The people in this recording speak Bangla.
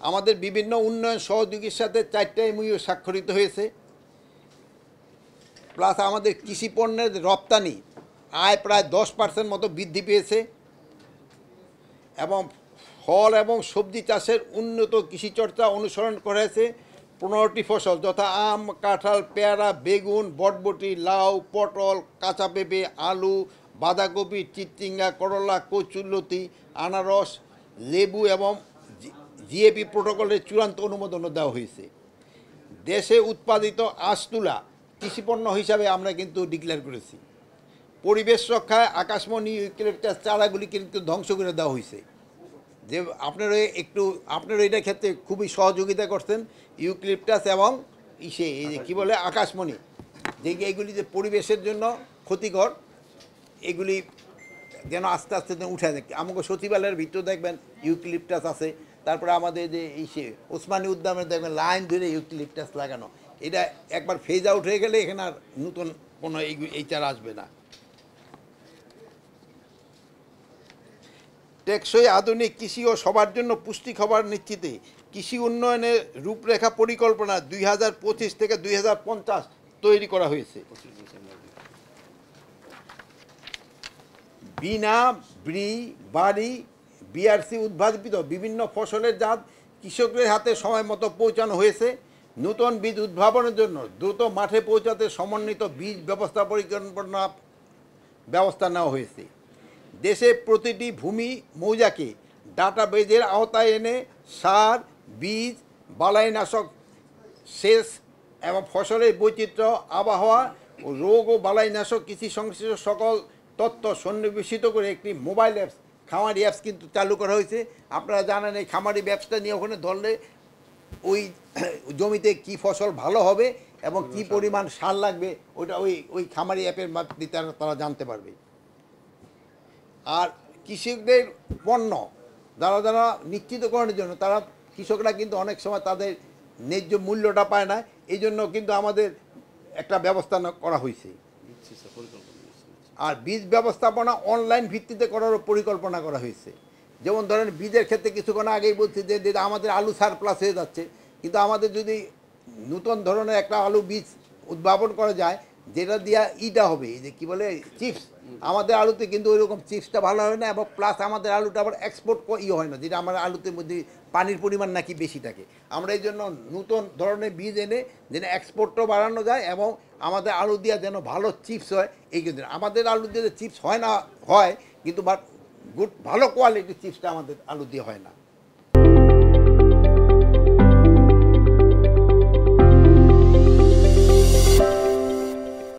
আমাদের বিভিন্ন উন্নয়ন সহযোগীর সাথে 4টা এমওইউ স্বাক্ষরিত হয়েছে। প্লাস আমাদের কৃষি পণ্যের রপ্তানি আয় প্রায় 10% মতো বৃদ্ধি পেয়েছে এবং ফল এবং সবজি চাষের উন্নত কৃষিচর্চা অনুসরণ করেছে 15টি ফসল যথা আম, কাঁঠাল, পেয়ারা, বেগুন, বটবটি, লাউ, পটল, কাঁচা পেঁপে, আলু, বাঁধাকপি, চিচিঙ্গা, করলা, কচুরলতি, আনারস, লেবু এবং জিএপি প্রোটোকলের চূড়ান্ত অনুমোদনও দেওয়া হয়েছে। দেশে উৎপাদিত আঁশ তুলা কৃষিপণ্য হিসাবে আমরা কিন্তু ডিক্লেয়ার করেছি। পরিবেশ রক্ষায় আকাশমণি ইউক্যালিপটাস চারাগুলি কিন্তু ধ্বংস করে দেওয়া হয়েছে। যে আপনারা এটার ক্ষেত্রে খুবই সহযোগিতা করছেন ইউক্যালিপটাস এবং এই যে কী বলে আকাশমণি, যে এইগুলি যে পরিবেশের জন্য ক্ষতিকর, এগুলি যেন আস্তে আস্তে উঠে যায়। আমাকে সচিবালয়ের ভিতরে দেখবেন ইউক্যালিপটাস আছে, তারপরে আমাদের যে ওসমানী উদ্যানে দেখবেন লাইন ধরে ইউক্যালিপটাস লাগানো। এটা একবার ফেজ আউট হয়ে গেলে এখানে আর নতুন কোনো এই চারা আসবে না। টেকসই আধুনিক কৃষি ও সবার জন্য পুষ্টি খাবার নিশ্চিতে কৃষি উন্নয়নের রূপরেখা পরিকল্পনা 2025 থেকে 2050 তৈরি করা হয়েছে। বিনা বাড়ি বিআরসি উদ্ভাবিত বিভিন্ন ফসলের জাত কৃষকদের হাতে সময় মতো পৌঁছানো হয়েছে। নতুন বীজ উদ্ভাবনের জন্য দ্রুত মাঠে পৌঁছাতে সমন্বিত বীজ ব্যবস্থা পরিকল্পনা ব্যবস্থা নেওয়া হয়েছে। দেশে প্রতিটি ভূমি মৌজাকে ডাটাবেজের আওতায় এনে সার, বীজ, বালাইনাশক, সেচ এবং ফসলের বৈচিত্র্য, আবহাওয়া ও রোগ ও বালাইনাশক কৃষি সংশ্লিষ্ট সকল তথ্য সন্নিবেশিত করে একটি মোবাইল অ্যাপস, খামারি অ্যাপস কিন্তু চালু করা হয়েছে। আপনারা জানেন এই খামারি অ্যাপসটা নিয়ে ওখানে ধরলে ওই জমিতে কি ফসল ভালো হবে এবং কি পরিমাণ সার লাগবে ওটা ওই খামারি অ্যাপের মাধ্যমে তারা জানতে পারবে। আর কৃষকদের পণ্য যারা নিশ্চিতকরণের জন্য কৃষকরা কিন্তু অনেক সময় তাদের ন্যায্য মূল্যটা পায় না, এই জন্য কিন্তু আমাদের একটা ব্যবস্থা করা হয়েছে। আর বীজ ব্যবস্থাপনা অনলাইন ভিত্তিতে করারও পরিকল্পনা করা হয়েছে। যেমন ধরেন বীজের ক্ষেত্রে কিছুক্ষণ আগেই বলছি যে আমাদের আলু সারপ্লাস হয়ে যাচ্ছে, কিন্তু আমাদের যদি নতুন ধরনের একটা আলু বীজ উদ্ভাবন করা যায় যেটা দিয়া হবে এই যে কী বলে চিপস, আমাদের আলুতে কিন্তু ওইরকম চিপসটা ভালো হয় না এবং প্লাস আমাদের আলুটা আবার এক্সপোর্ট হয় না, যেটা আমার আলুতে মধ্যে পানির পরিমাণ নাকি বেশি থাকে। আমরা এই জন্য নতুন ধরনের বীজ এনে যেন এক্সপোর্টও বাড়ানো যায় এবং আমাদের আলু দিয়ে যেন ভালো চিপস হয়। এই কিন্তু আমাদের আলু দিয়ে চিপস হয় না, হয় কিন্তু বাট ভালো কোয়ালিটির চিপসটা আমাদের আলু দিয়ে হয় না।